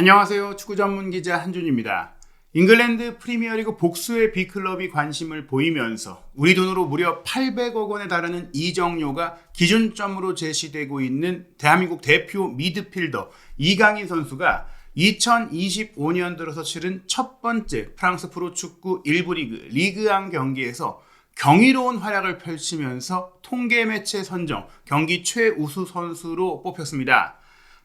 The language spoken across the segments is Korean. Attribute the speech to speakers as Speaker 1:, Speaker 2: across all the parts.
Speaker 1: 안녕하세요. 축구 전문 기자 한준입니다. 잉글랜드 프리미어리그 복수의 빅클럽이 관심을 보이면서 우리 돈으로 무려 800억 원에 달하는 이적료가 기준점으로 제시되고 있는 대한민국 대표 미드필더 이강인 선수가 2025년 들어서 치른 첫 번째 프랑스 프로축구 1부 리그 리그앙 경기에서 경이로운 활약을 펼치면서 통계 매체 선정 경기 최우수 선수로 뽑혔습니다.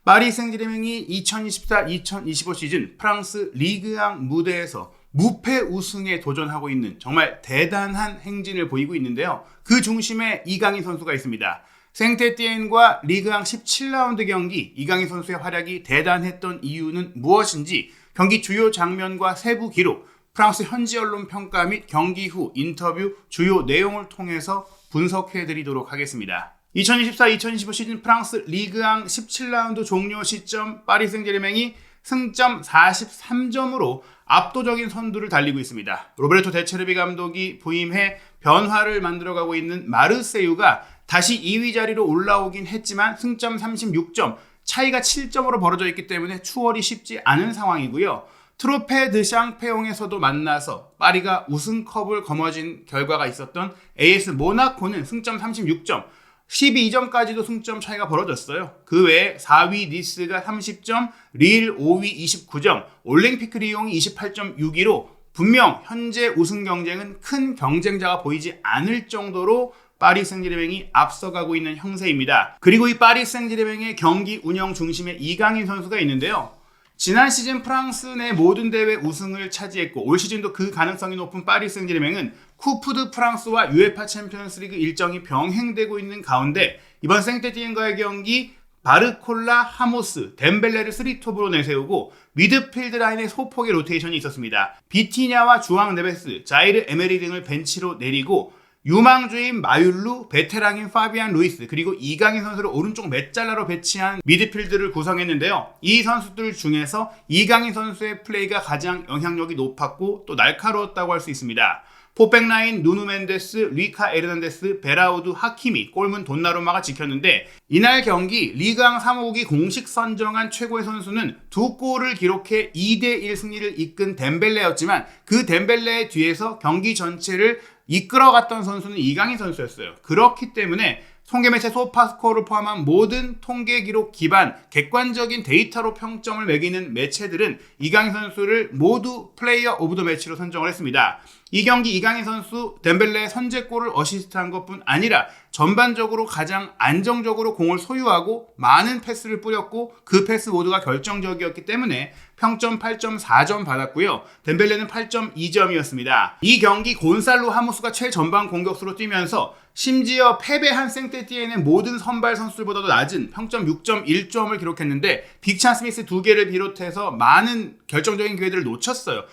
Speaker 1: 파리 생제르맹이 2024-2025 시즌 프랑스 리그앙 무대에서 무패 우승에 도전하고 있는 정말 대단한 행진을 보이고 있는데요. 그 중심에 이강인 선수가 있습니다. 생테티엔과 리그앙 17라운드 경기 이강인 선수의 활약이 대단했던 이유는 무엇인지 경기 주요 장면과 세부 기록, 프랑스 현지 언론 평가 및 경기 후 인터뷰 주요 내용을 통해서 분석해드리도록 하겠습니다. 2024-2025 시즌 프랑스 리그앙 17라운드 종료 시점 파리 생제르맹이 승점 43점으로 압도적인 선두를 달리고 있습니다. 로베르토 데체르비 감독이 부임해 변화를 만들어가고 있는 마르세유가 다시 2위 자리로 올라오긴 했지만 승점 36점, 차이가 7점으로 벌어져 있기 때문에 추월이 쉽지 않은 상황이고요. 트로페 드 샹페옹에서도 만나서 파리가 우승컵을 거머쥔 결과가 있었던 AS 모나코는 승점 36점, 12점까지도 승점 차이가 벌어졌어요. 그 외에 4위 니스가 30점, 릴 5위 29점, 올림피크 리옹이 28.62로 분명 현재 우승 경쟁은 큰 경쟁자가 보이지 않을 정도로 파리 생제르맹이 앞서가고 있는 형세입니다. 그리고 이 파리 생제르맹의 경기 운영 중심에 이강인 선수가 있는데요. 지난 시즌 프랑스 내 모든 대회 우승을 차지했고 올 시즌도 그 가능성이 높은 파리 생제르맹은 쿠프 드 프랑스와 UEFA 챔피언스리그 일정이 병행되고 있는 가운데 이번 생테티엔과의 경기 바르콜라, 하모스, 덴벨레를 3톱으로 내세우고 미드필드 라인의 소폭의 로테이션이 있었습니다. 비티냐와 주앙 네베스, 자이르 에메리 등을 벤치로 내리고 유망주인 마율루, 베테랑인 파비안 루이스, 그리고 이강인 선수를 오른쪽 메잘라로 배치한 미드필드를 구성했는데요. 이 선수들 중에서 이강인 선수의 플레이가 가장 영향력이 높았고 또 날카로웠다고 할 수 있습니다. 포백 라인 누누 멘데스, 리카 에르난데스, 베라우드, 하키미, 골문 돈나루마가 지켰는데 이날 경기 리그앙 3호국이 공식 선정한 최고의 선수는 2골을 기록해 2대1 승리를 이끈 덴벨레였지만 그 덴벨레의 뒤에서 경기 전체를 이끌어갔던 선수는 이강인 선수였어요. 그렇기 때문에 통계매체 소파스코어를 포함한 모든 통계 기록 기반 객관적인 데이터로 평점을 매기는 매체들은 이강인 선수를 모두 플레이어 오브 더 매치로 선정을 했습니다. 이 경기 이강인 선수 덴벨레의 선제골을 어시스트한 것뿐 아니라 전반적으로 가장 안정적으로 공을 소유하고 많은 패스를 뿌렸고 그 패스 모두가 결정적이었기 때문에 평점 8.4점 받았고요. 덴벨레는 8.2점이었습니다. 이 경기 곤살로 하모스가 최전방 공격수로 뛰면서 심지어 패배한 생테티엔의 모든 선발 선수들보다도 낮은 평점 6.1점을 기록했는데 빅찬 스미스 2개를 비롯해서 많은 결정적인 기회들을 놓쳤어요.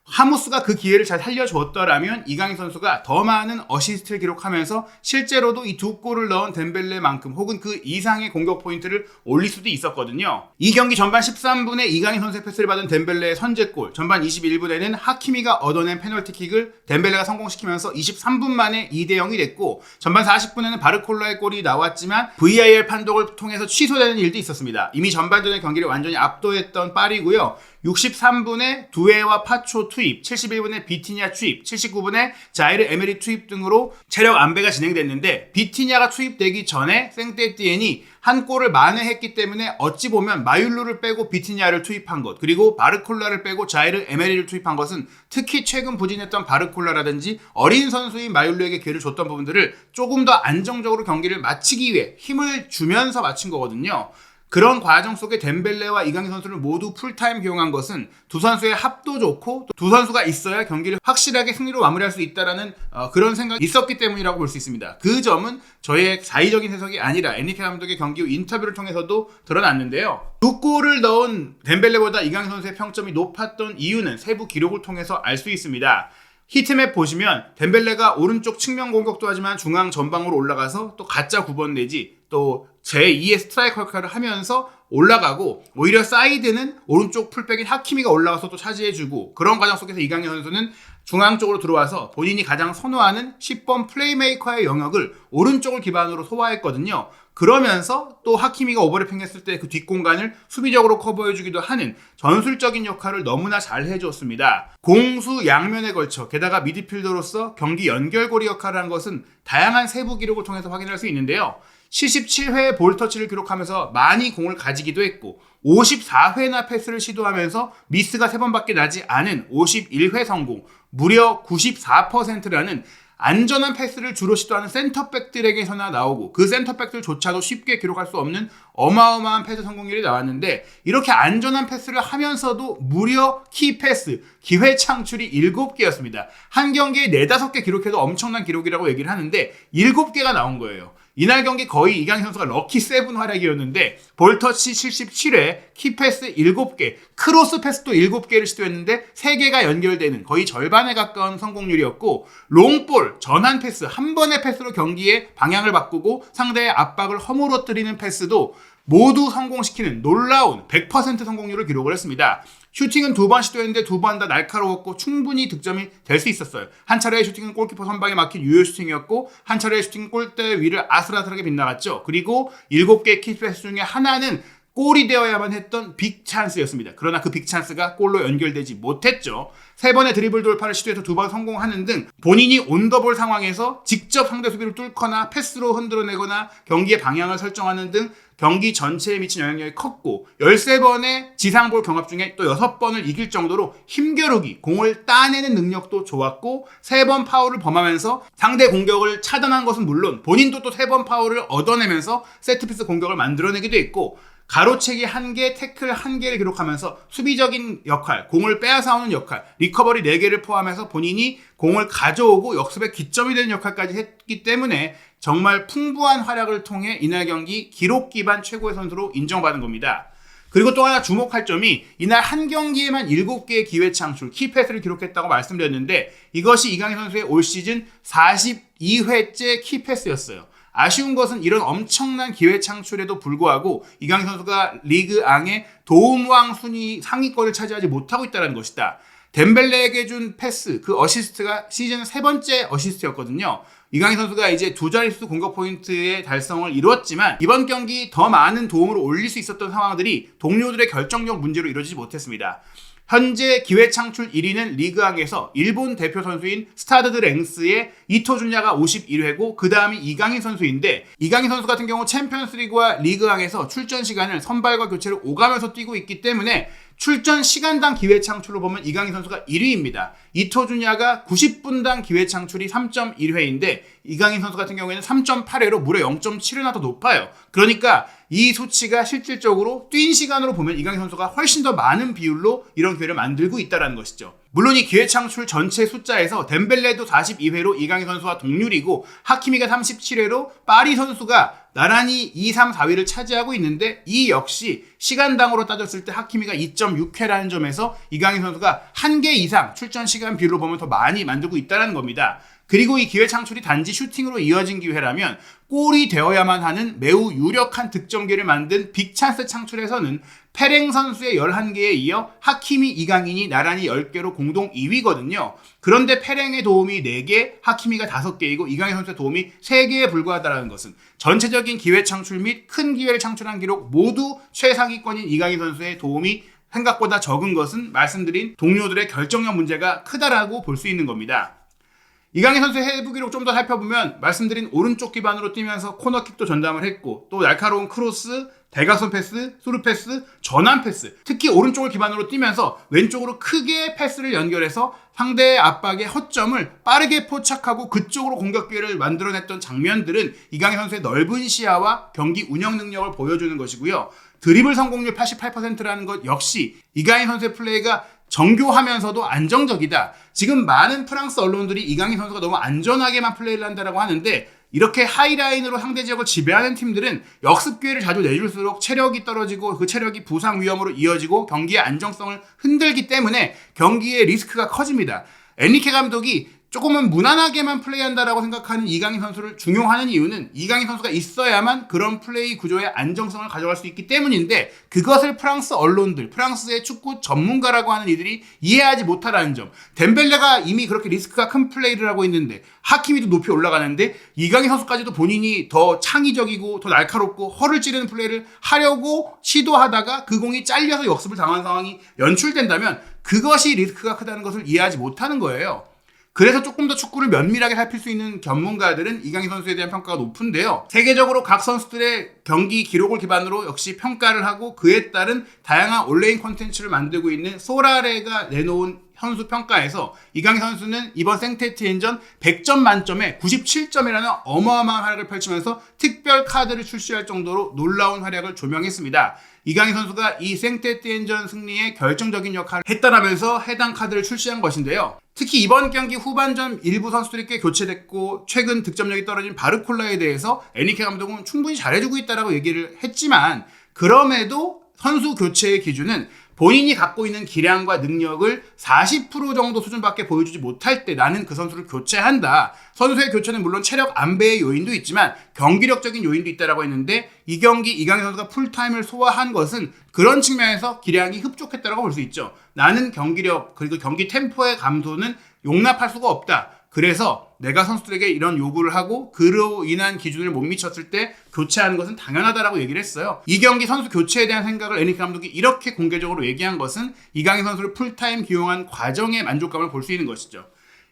Speaker 1: 하무스가 그 기회를 잘 살려줬더라면 이강인 선수가 더 많은 어시스트를 기록하면서 실제로도 이 2골을 넣은 덴벨레만큼 혹은 그 이상의 공격 포인트를 올릴 수도 있었거든요. 이 경기 전반 13분에 이강인 선수의 패스를 받은 덴벨레의 선제골, 전반 21분에는 하키미가 얻어낸 페널티킥을 덴벨레가 성공시키면서 23분 만에 2대0이 됐고 전반 40분에는 바르콜라의 골이 나왔지만 VAR 판독을 통해서 취소되는 일도 있었습니다. 이미 전반전의 경기를 완전히 압도했던 파리고요. 63분에 두에와 파초 투입, 71분에 비티냐 투입, 79분에 자이르 에메리 투입 등으로 체력 안배가 진행됐는데 비티냐가 투입되기 전에 생테티엔이 한 골을 만회했기 때문에 어찌 보면 마율루를 빼고 비티냐를 투입한 것, 그리고 바르콜라를 빼고 자이르 에메리를 투입한 것은 특히 최근 부진했던 바르콜라라든지 어린 선수인 마율루에게 기회를 줬던 부분들을 조금 더 안정적으로 경기를 마치기 위해 힘을 주면서 마친 거거든요. 그런 과정 속에 덴벨레와 이강인 선수를 모두 풀타임 기용한 것은 두 선수의 합도 좋고 두 선수가 있어야 경기를 확실하게 승리로 마무리할 수 있다라는 그런 생각이 있었기 때문이라고 볼 수 있습니다. 그 점은 저의 자의적인 해석이 아니라 엔리케 감독의 경기 후 인터뷰를 통해서도 드러났는데요. 2골을 넣은 덴벨레보다 이강인 선수의 평점이 높았던 이유는 세부 기록을 통해서 알 수 있습니다. 히트맵 보시면 덴벨레가 오른쪽 측면 공격도 하지만 중앙 전방으로 올라가서 또 가짜 9번 내지 또 제2의 스트라이커 역할을 하면서 올라가고 오히려 사이드는 오른쪽 풀백인 하키미가 올라가서 또 차지해주고 그런 과정 속에서 이강인 선수는 중앙 쪽으로 들어와서 본인이 가장 선호하는 10번 플레이메이커의 영역을 오른쪽을 기반으로 소화했거든요. 그러면서 또 하키미가 오버래핑 했을 때 그 뒷공간을 수비적으로 커버해주기도 하는 전술적인 역할을 너무나 잘 해줬습니다. 공수 양면에 걸쳐 게다가 미드필더로서 경기 연결고리 역할을 한 것은 다양한 세부 기록을 통해서 확인할 수 있는데요. 77회 볼터치를 기록하면서 많이 공을 가지기도 했고 54회나 패스를 시도하면서 미스가 3번밖에 나지 않은 51회 성공, 무려 94%라는 안전한 패스를 주로 시도하는 센터백들에게서나 나오고 그 센터백들조차도 쉽게 기록할 수 없는 어마어마한 패스 성공률이 나왔는데 이렇게 안전한 패스를 하면서도 무려 키패스, 기회 창출이 7개였습니다. 한 경기에 4, 5개 기록해도 엄청난 기록이라고 얘기를 하는데 7개가 나온 거예요. 이날 경기 거의 이강인 선수가 럭키 7 활약이었는데 볼터치 77회, 키패스 7개, 크로스 패스도 7개를 시도했는데 3개가 연결되는 거의 절반에 가까운 성공률이었고 롱볼, 전환 패스, 한 번의 패스로 경기의 방향을 바꾸고 상대의 압박을 허물어뜨리는 패스도 모두 성공시키는 놀라운 100% 성공률을 기록을 했습니다. 슈팅은 2번 시도했는데 2번 다 날카로웠고 충분히 득점이 될 수 있었어요. 한 차례의 슈팅은 골키퍼 선방에 막힌 유효 슈팅이었고 한 차례의 슈팅은 골대 위를 아슬아슬하게 빗나갔죠. 그리고 7개의 킥패스 중에 하나는 골이 되어야만 했던 빅 찬스였습니다. 그러나 그 빅 찬스가 골로 연결되지 못했죠. 3번의 드리블 돌파를 시도해서 2번 성공하는 등 본인이 온더볼 상황에서 직접 상대 수비를 뚫거나 패스로 흔들어내거나 경기의 방향을 설정하는 등 경기 전체에 미친 영향력이 컸고 13번의 지상볼 경합 중에 또 6번을 이길 정도로 힘겨루기, 공을 따내는 능력도 좋았고 3번 파울을 범하면서 상대 공격을 차단한 것은 물론 본인도 또 3번 파울을 얻어내면서 세트피스 공격을 만들어내기도 했고 가로채기 1개, 태클 1개를 기록하면서 수비적인 역할, 공을 빼앗아오는 역할, 리커버리 4개를 포함해서 본인이 공을 가져오고 역습의 기점이 되는 역할까지 했기 때문에 정말 풍부한 활약을 통해 이날 경기 기록 기반 최고의 선수로 인정받은 겁니다. 그리고 또 하나 주목할 점이 이날 한 경기에만 7개의 기회 창출, 키패스를 기록했다고 말씀드렸는데 이것이 이강인 선수의 올 시즌 42회째 키패스였어요. 아쉬운 것은 이런 엄청난 기회 창출에도 불구하고 이강인 선수가 리그 앙의 도움왕 순위 상위권을 차지하지 못하고 있다는 것이다. 덴벨레에게 준 패스, 그 어시스트가 시즌 3번째 어시스트였거든요. 이강인 선수가 이제 2자릿수 공격 포인트의 달성을 이루었지만 이번 경기 더 많은 도움을 올릴 수 있었던 상황들이 동료들의 결정력 문제로 이루어지지 못했습니다. 현재 기회 창출 1위는 리그왕에서 일본 대표 선수인 스타드드 랭스의 이토준야가 51회고 그 다음이 이강인 선수인데 이강인 선수 같은 경우 챔피언스리그와 리그왕에서 출전 시간을 선발과 교체를 오가면서 뛰고 있기 때문에 출전 시간당 기회 창출로 보면 이강인 선수가 1위입니다. 이토준야가 90분당 기회 창출이 3.1회인데 이강인 선수 같은 경우에는 3.8회로 무려 0.7회나 더 높아요. 그러니까 이 수치가 실질적으로 뛴 시간으로 보면 이강인 선수가 훨씬 더 많은 비율로 이런 기회를 만들고 있다는 것이죠. 물론 이 기회 창출 전체 숫자에서 덴벨레도 42회로 이강인 선수와 동률이고 하키미가 37회로 파리 선수가 나란히 2, 3, 4위를 차지하고 있는데 이 역시 시간당으로 따졌을 때 하키미가 2.6회라는 점에서 이강인 선수가 1개 이상 출전 시간 비율로 보면 더 많이 만들고 있다는 겁니다. 그리고 이 기회 창출이 단지 슈팅으로 이어진 기회라면 골이 되어야만 하는 매우 유력한 득점기를 만든 빅찬스 창출에서는 페랭 선수의 11개에 이어 하키미, 이강인이 나란히 10개로 공동 2위거든요. 그런데 페랭의 도움이 4개, 하키미가 5개이고 이강인 선수의 도움이 3개에 불과하다는 것은 전체적인 기회 창출 및 큰 기회를 창출한 기록 모두 최상위권인 이강인 선수의 도움이 생각보다 적은 것은 말씀드린 동료들의 결정력 문제가 크다라고 볼 수 있는 겁니다. 이강인 선수의 해부 기록 좀 더 살펴보면 말씀드린 오른쪽 기반으로 뛰면서 코너킥도 전담을 했고 또 날카로운 크로스, 대각선 패스, 스루 패스, 전환 패스 특히 오른쪽을 기반으로 뛰면서 왼쪽으로 크게 패스를 연결해서 상대의 압박의 허점을 빠르게 포착하고 그쪽으로 공격 기회를 만들어냈던 장면들은 이강인 선수의 넓은 시야와 경기 운영 능력을 보여주는 것이고요. 드리블 성공률 88%라는 것 역시 이강인 선수의 플레이가 정교하면서도 안정적이다. 지금 많은 프랑스 언론들이 이강인 선수가 너무 안전하게만 플레이를 한다고 하는데 이렇게 하이라인으로 상대 지역을 지배하는 팀들은 역습 기회를 자주 내줄수록 체력이 떨어지고 그 체력이 부상 위험으로 이어지고 경기의 안정성을 흔들기 때문에 경기의 리스크가 커집니다. 엔리케 감독이 조금은 무난하게만 플레이한다라고 생각하는 이강인 선수를 중용하는 이유는 이강인 선수가 있어야만 그런 플레이 구조의 안정성을 가져갈 수 있기 때문인데 그것을 프랑스 언론들, 프랑스의 축구 전문가라고 하는 이들이 이해하지 못하라는 점. 덴벨레가 이미 그렇게 리스크가 큰 플레이를 하고 있는데 하키미도 높이 올라가는데 이강인 선수까지도 본인이 더 창의적이고 더 날카롭고 허를 찌르는 플레이를 하려고 시도하다가 그 공이 잘려서 역습을 당한 상황이 연출된다면 그것이 리스크가 크다는 것을 이해하지 못하는 거예요. 그래서 조금 더 축구를 면밀하게 살필 수 있는 전문가들은 이강인 선수에 대한 평가가 높은데요. 세계적으로 각 선수들의 경기 기록을 기반으로 역시 평가를 하고 그에 따른 다양한 온라인 콘텐츠를 만들고 있는 소라레가 내놓은 선수 평가에서 이강인 선수는 이번 생테티엔전 100점 만점에 97점이라는 어마어마한 활약을 펼치면서 특별 카드를 출시할 정도로 놀라운 활약을 조명했습니다. 이강인 선수가 이 생테티엔전 승리에 결정적인 역할을 했다라면서 해당 카드를 출시한 것인데요. 특히 이번 경기 후반전 일부 선수들이 꽤 교체됐고 최근 득점력이 떨어진 바르콜라에 대해서 에니케 감독은 충분히 잘해주고 있다라고 얘기를 했지만 그럼에도 선수 교체의 기준은 본인이 갖고 있는 기량과 능력을 40% 정도 수준밖에 보여주지 못할 때 나는 그 선수를 교체한다. 선수의 교체는 물론 체력 안배의 요인도 있지만 경기력적인 요인도 있다라고 했는데 이 경기 이강인 선수가 풀타임을 소화한 것은 그런 측면에서 기량이 흡족했다라고 볼 수 있죠. 나는 경기력 그리고 경기 템포의 감소는 용납할 수가 없다. 그래서 내가 선수들에게 이런 요구를 하고 그로 인한 기준을 못 미쳤을 때 교체하는 것은 당연하다라고 얘기를 했어요. 이 경기 선수 교체에 대한 생각을 에니케 감독이 이렇게 공개적으로 얘기한 것은 이강인 선수를 풀타임 기용한 과정의 만족감을 볼 수 있는 것이죠.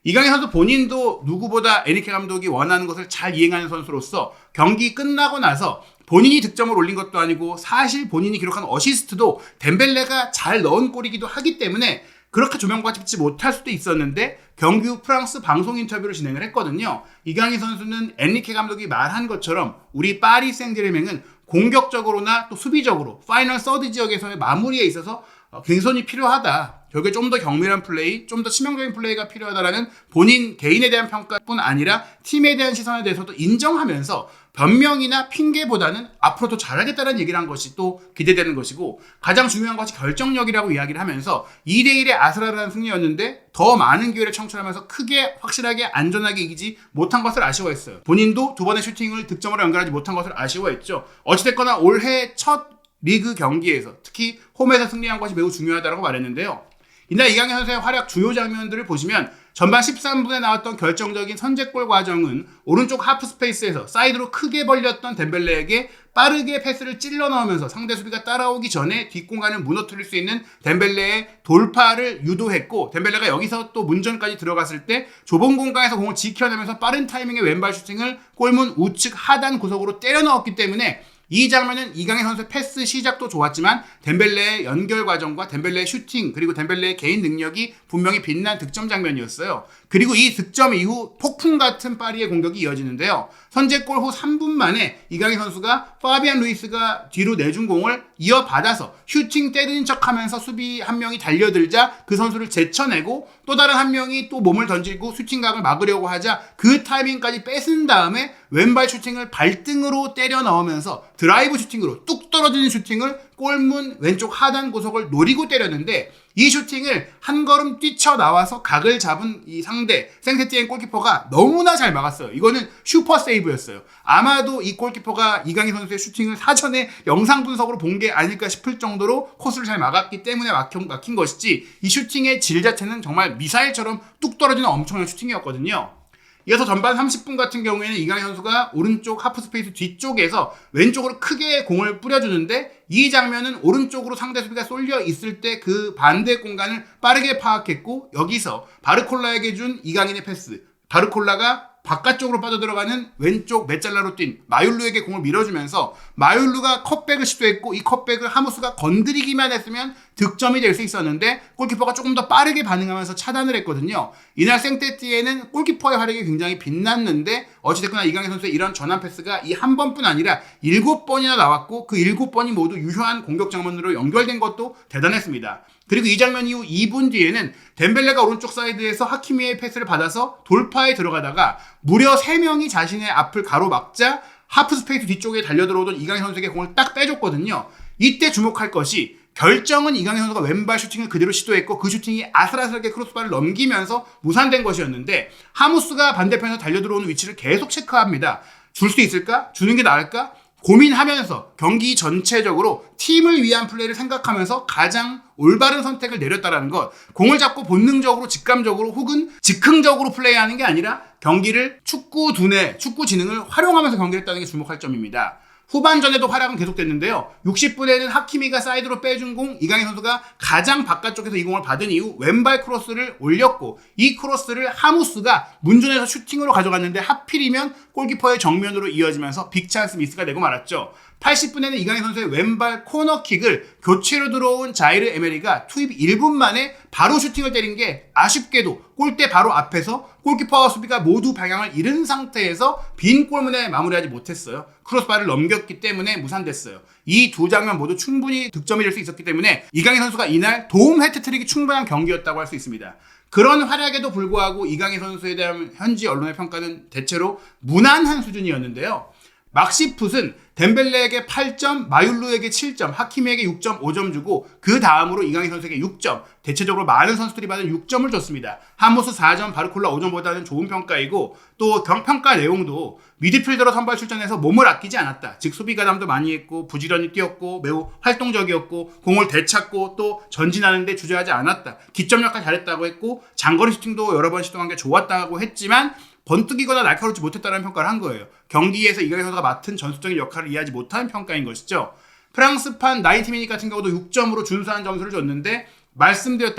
Speaker 1: 이강인 선수 본인도 누구보다 에니케 감독이 원하는 것을 잘 이행하는 선수로서 경기 끝나고 나서 본인이 득점을 올린 것도 아니고 사실 본인이 기록한 어시스트도 덴벨레가 잘 넣은 골이기도 하기 때문에 그렇게 조명받지 못할 수도 있었는데 경기 후 프랑스 방송 인터뷰를 진행을 했거든요. 이강인 선수는 엔리케 감독이 말한 것처럼 우리 파리 생제르맹은 공격적으로나 또 수비적으로 파이널 서드 지역에서의 마무리에 있어서 갱선이 필요하다. 결국에 좀 더 경밀한 플레이, 좀 더 치명적인 플레이가 필요하다라는 본인 개인에 대한 평가뿐 아니라 팀에 대한 시선에 대해서도 인정하면서 변명이나 핑계보다는 앞으로 더 잘하겠다는 얘기를 한 것이 또 기대되는 것이고 가장 중요한 것이 결정력이라고 이야기를 하면서 2대1의 아슬아슬한 승리였는데 더 많은 기회를 창출하면서 크게 확실하게 안전하게 이기지 못한 것을 아쉬워했어요. 본인도 두 번의 슈팅을 득점으로 연결하지 못한 것을 아쉬워했죠. 어찌됐거나 올해 첫 리그 경기에서 특히 홈에서 승리한 것이 매우 중요하다고 말했는데요. 이날 이강인 선수의 활약 주요 장면들을 보시면 전반 13분에 나왔던 결정적인 선제골 과정은 오른쪽 하프 스페이스에서 사이드로 크게 벌렸던 덴벨레에게 빠르게 패스를 찔러 넣으면서 상대 수비가 따라오기 전에 뒷공간을 무너뜨릴 수 있는 덴벨레의 돌파를 유도했고 덴벨레가 여기서 또 문전까지 들어갔을 때 좁은 공간에서 공을 지켜내면서 빠른 타이밍의 왼발 슈팅을 골문 우측 하단 구석으로 때려 넣었기 때문에 이 장면은 이강인 선수의 패스 시작도 좋았지만 덴벨레의 연결 과정과 덴벨레의 슈팅 그리고 덴벨레의 개인 능력이 분명히 빛난 득점 장면이었어요. 그리고 이 득점 이후 폭풍 같은 파리의 공격이 이어지는데요. 선제골 후 3분 만에 이강인 선수가 파비안 루이스가 뒤로 내준 공을 이어받아서 슈팅 때리는 척하면서 수비 한 명이 달려들자 그 선수를 제쳐내고 또 다른 한 명이 또 몸을 던지고 슈팅각을 막으려고 하자 그 타이밍까지 뺏은 다음에 왼발 슈팅을 발등으로 때려 넣으면서 드라이브 슈팅으로 뚝 떨어지는 슈팅을 골문 왼쪽 하단 구석을 노리고 때렸는데 이 슈팅을 한 걸음 뛰쳐나와서 각을 잡은 이 상대 생세티엔 골키퍼가 너무나 잘 막았어요. 이거는 슈퍼 세이브였어요. 아마도 이 골키퍼가 이강인 선수의 슈팅을 사전에 영상 분석으로 본 게 아닐까 싶을 정도로 코스를 잘 막았기 때문에 막힌 것이지 이 슈팅의 질 자체는 정말 미사일처럼 뚝 떨어지는 엄청난 슈팅이었거든요. 이어서 전반 30분 같은 경우에는 이강인 선수가 오른쪽 하프 스페이스 뒤쪽에서 왼쪽으로 크게 공을 뿌려주는데 이 장면은 오른쪽으로 상대 수비가 쏠려 있을 때 그 반대 공간을 빠르게 파악했고 여기서 바르콜라에게 준 이강인의 패스 바르콜라가 바깥쪽으로 빠져들어가는 왼쪽 메잘라로 뛴 마율루에게 공을 밀어주면서 마율루가 컷백을 시도했고 이 컷백을 하무스가 건드리기만 했으면 득점이 될 수 있었는데 골키퍼가 조금 더 빠르게 반응하면서 차단을 했거든요. 이날 생테티에는 골키퍼의 활약이 굉장히 빛났는데 어찌됐거나 이강인 선수의 이런 전환 패스가 이 한 번뿐 아니라 7번이나 나왔고 그 7번이 모두 유효한 공격 장면으로 연결된 것도 대단했습니다. 그리고 이 장면 이후 2분 뒤에는 덴벨레가 오른쪽 사이드에서 하키미의 패스를 받아서 돌파에 들어가다가 무려 3명이 자신의 앞을 가로막자 하프 스페이스 뒤쪽에 달려들어오던 이강인 선수에게 공을 딱 빼줬거든요. 이때 주목할 것이 결정은 이강인 선수가 왼발 슈팅을 그대로 시도했고 그 슈팅이 아슬아슬하게 크로스바를 넘기면서 무산된 것이었는데 하무스가 반대편에서 달려들어오는 위치를 계속 체크합니다. 줄 수 있을까? 주는 게 나을까? 고민하면서 경기 전체적으로 팀을 위한 플레이를 생각하면서 가장 올바른 선택을 내렸다라는 것. 공을 잡고 본능적으로 직감적으로 혹은 즉흥적으로 플레이하는 게 아니라 경기를 축구 두뇌, 축구 지능을 활용하면서 경기를 했다는 게 주목할 점입니다. 후반전에도 활약은 계속됐는데요. 60분에는 하키미가 사이드로 빼준 공, 이강인 선수가 가장 바깥쪽에서 이 공을 받은 이후 왼발 크로스를 올렸고 이 크로스를 하무스가 문전에서 슈팅으로 가져갔는데 하필이면 골키퍼의 정면으로 이어지면서 빅찬스 미스가 되고 말았죠. 80분에는 이강인 선수의 왼발 코너킥을 교체로 들어온 자이르 에메리가 투입 1분 만에 바로 슈팅을 때린 게 아쉽게도 골대 바로 앞에서 골키퍼와 수비가 모두 방향을 잃은 상태에서 빈 골문에 마무리하지 못했어요. 크로스바를 넘겼기 때문에 무산됐어요. 이 두 장면 모두 충분히 득점이 될 수 있었기 때문에 이강인 선수가 이날 도움 해트트릭이 충분한 경기였다고 할 수 있습니다. 그런 활약에도 불구하고 이강인 선수에 대한 현지 언론의 평가는 대체로 무난한 수준이었는데요. 막시풋은 덴벨레에게 8점, 마율루에게 7점, 하키미에게 6.5점 주고 그 다음으로 이강인 선수에게 6점, 대체적으로 많은 선수들이 받은 6점을 줬습니다. 하무스 4점, 바르콜라 5점보다는 좋은 평가이고 또 평가 내용도 미드필더로 선발 출전해서 몸을 아끼지 않았다. 즉 수비 가담도 많이 했고 부지런히 뛰었고 매우 활동적이었고 공을 되찾고 또 전진하는데 주저하지 않았다. 기점 역할 잘했다고 했고 장거리 슈팅도 여러 번 시도한 게 좋았다고 했지만 번뜩이거나 날카롭지 못했다는 평가를 한 거예요. 경기에서 이강인 선수가 맡은 전술적인 역할을 이해하지 못한 평가인 것이죠. 프랑스판 나이트미닉 같은 경우도 6점으로 준수한 점수를 줬는데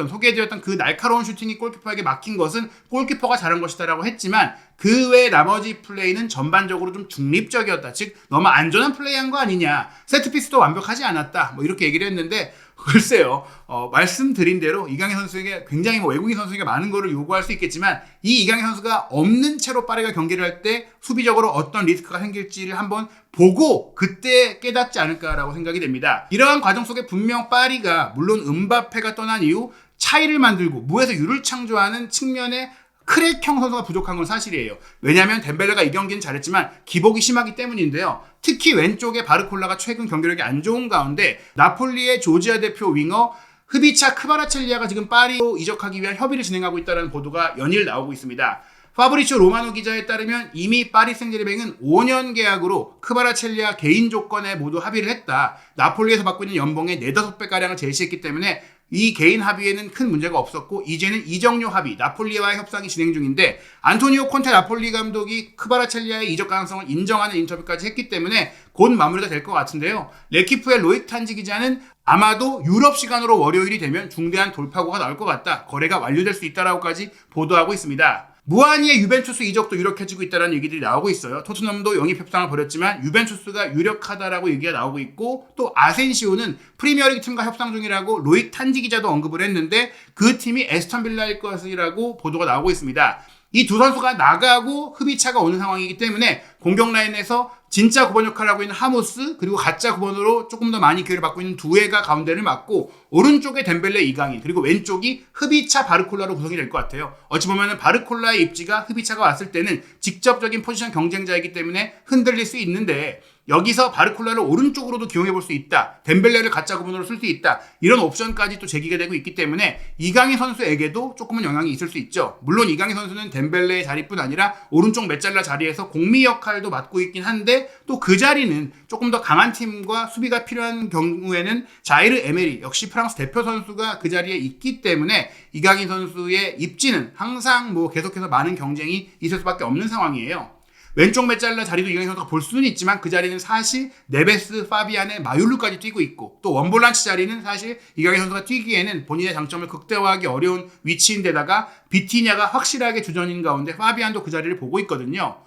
Speaker 1: 소개해드렸던 그 날카로운 슈팅이 골키퍼에게 막힌 것은 골키퍼가 잘한 것이다라고 했지만 그 외 나머지 플레이는 전반적으로 좀 중립적이었다. 즉 너무 안전한 플레이한 거 아니냐. 세트피스도 완벽하지 않았다. 뭐 이렇게 얘기를 했는데 글쎄요. 말씀드린 대로 이강인 선수에게 굉장히 외국인 선수에게 많은 거를 요구할 수 있겠지만 이 이강인 선수가 없는 채로 파리가 경기를 할 때 수비적으로 어떤 리스크가 생길지를 한번 보고 그때 깨닫지 않을까라고 생각이 됩니다. 이러한 과정 속에 분명 파리가 물론 음바페가 떠난 이후 차이를 만들고 무에서 유를 창조하는 측면에 크랙형 선수가 부족한 건 사실이에요. 왜냐하면 덴벨레가 이 경기는 잘했지만 기복이 심하기 때문인데요. 특히 왼쪽에 바르콜라가 최근 경기력이 안 좋은 가운데 나폴리의 조지아 대표 윙어 흐비차 크바라첼리아가 지금 파리로 이적하기 위한 협의를 진행하고 있다는 보도가 연일 나오고 있습니다. 파브리치오 로마노 기자에 따르면 이미 파리 생제르맹은 5년 계약으로 크바라첼리아 개인 조건에 모두 합의를 했다. 나폴리에서 받고 있는 연봉의 4-5배가량을 제시했기 때문에 이 개인 합의에는 큰 문제가 없었고 이제는 이적료 합의, 나폴리와의 협상이 진행 중인데 안토니오 콘테 나폴리 감독이 크바라첼리아의 이적 가능성을 인정하는 인터뷰까지 했기 때문에 곧 마무리가 될 것 같은데요. 레키프의 로익 탄지 기자는 아마도 유럽 시간으로 월요일이 되면 중대한 돌파구가 나올 것 같다. 거래가 완료될 수 있다라고까지 보도하고 있습니다. 무아니의 유벤투스 이적도 유력해지고 있다는 얘기들이 나오고 있어요. 토트넘도 영입 협상을 벌였지만 유벤투스가 유력하다라고 얘기가 나오고 있고 또 아센시오는 프리미어리그 팀과 협상 중이라고 로익 탄지 기자도 언급을 했는데 그 팀이 에스턴 빌라일 것이라고 보도가 나오고 있습니다. 이 두 선수가 나가고 흡입차가 오는 상황이기 때문에 공격 라인에서 진짜 9번 역할을 하고 있는 하모스 그리고 가짜 9번으로 조금 더 많이 기회를 받고 있는 두에가 가운데를 맡고 오른쪽에 덴벨레 이강인 그리고 왼쪽이 흐비차 바르콜라로 구성이 될 것 같아요. 어찌 보면 바르콜라의 입지가 흐비차가 왔을 때는 직접적인 포지션 경쟁자이기 때문에 흔들릴 수 있는데 여기서 바르콜라를 오른쪽으로도 기용해볼 수 있다. 덴벨레를 가짜 9번으로 쓸 수 있다. 이런 옵션까지 또 제기가 되고 있기 때문에 이강인 선수에게도 조금은 영향이 있을 수 있죠. 물론 이강인 선수는 덴벨레의 자리뿐 아니라 오른쪽 메잘라 자리에서 공미 역할도 맡고 있긴 한데 또 그 자리는 조금 더 강한 팀과 수비가 필요한 경우에는 자이르 에메리 역시 프랑스 대표 선수가 그 자리에 있기 때문에 이강인 선수의 입지는 항상 계속해서 많은 경쟁이 있을 수밖에 없는 상황이에요. 왼쪽 메잘라 자리도 이강인 선수가 볼 수는 있지만 그 자리는 사실 네베스, 파비안의 마율루까지 뛰고 있고 또 원볼란치 자리는 사실 이강인 선수가 뛰기에는 본인의 장점을 극대화하기 어려운 위치인데다가 비티냐가 확실하게 주전인 가운데 파비안도 그 자리를 보고 있거든요.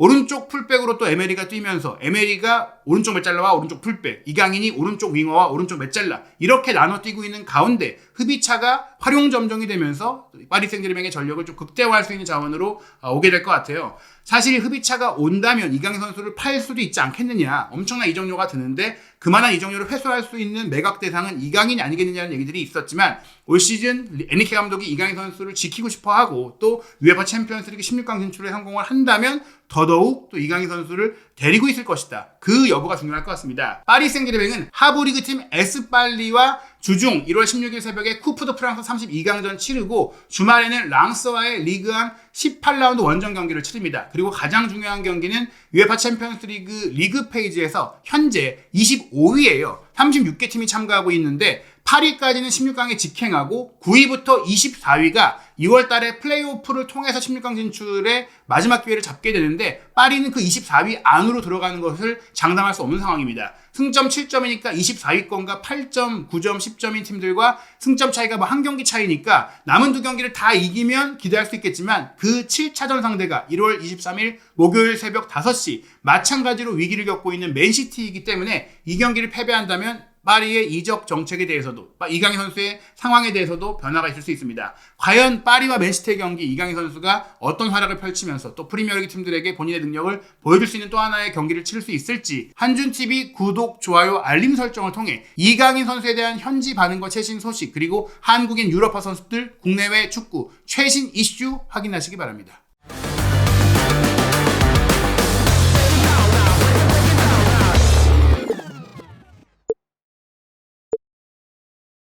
Speaker 1: 오른쪽 풀백으로 또 에메리가 뛰면서 에메리가 오른쪽 메잘라와 오른쪽 풀백, 이강인이 오른쪽 윙어와 오른쪽 메잘라 이렇게 나눠 뛰고 있는 가운데 흐비차가 활용점정이 되면서 파리 생제르맹의 전력을 좀 극대화할 수 있는 자원으로 오게 될 것 같아요. 사실 흐비차가 온다면 이강인 선수를 팔 수도 있지 않겠느냐 엄청난 이적료가 드는데 그만한 이적료를 회수할 수 있는 매각 대상은 이강인이 아니겠느냐는 얘기들이 있었지만 올 시즌 에니케 감독이 이강인 선수를 지키고 싶어하고 또 UEFA 챔피언스리그 16강 진출에 성공을 한다면 더더욱 또 이강인 선수를 데리고 있을 것이다. 그 여부가 중요할 것 같습니다. 파리 생제르맹은 하부 리그 팀 에스팔리와 주중 1월 16일 새벽에 쿠프 드 프랑스 32강전 치르고 주말에는 랑스와의 리그암 18라운드 원정 경기를 치릅니다. 그리고 가장 중요한 경기는 UEFA 챔피언스 리그 페이지에서 현재 25위예요. 36개 팀이 참가하고 있는데 8위까지는 16강에 직행하고 9위부터 24위가 2월 달에 플레이오프를 통해서 16강 진출의 마지막 기회를 잡게 되는데 파리는 그 24위 안으로 들어가는 것을 장담할 수 없는 상황입니다. 승점 7점이니까 24위권과 8점, 9점, 10점인 팀들과 승점 차이가 뭐 한 경기 차이니까 남은 두 경기를 다 이기면 기대할 수 있겠지만 그 7차전 상대가 1월 23일 목요일 새벽 5시 마찬가지로 위기를 겪고 있는 맨시티이기 때문에 이 경기를 패배한다면 파리의 이적 정책에 대해서도 이강인 선수의 상황에 대해서도 변화가 있을 수 있습니다. 과연 파리와 맨시티의 경기 이강인 선수가 어떤 활약을 펼치면서 또 프리미어리그 팀들에게 본인의 능력을 보여줄 수 있는 또 하나의 경기를 치를 수 있을지 한준TV 구독, 좋아요, 알림 설정을 통해 이강인 선수에 대한 현지 반응과 최신 소식 그리고 한국인 유럽파 선수들 국내외 축구 최신 이슈 확인하시기 바랍니다.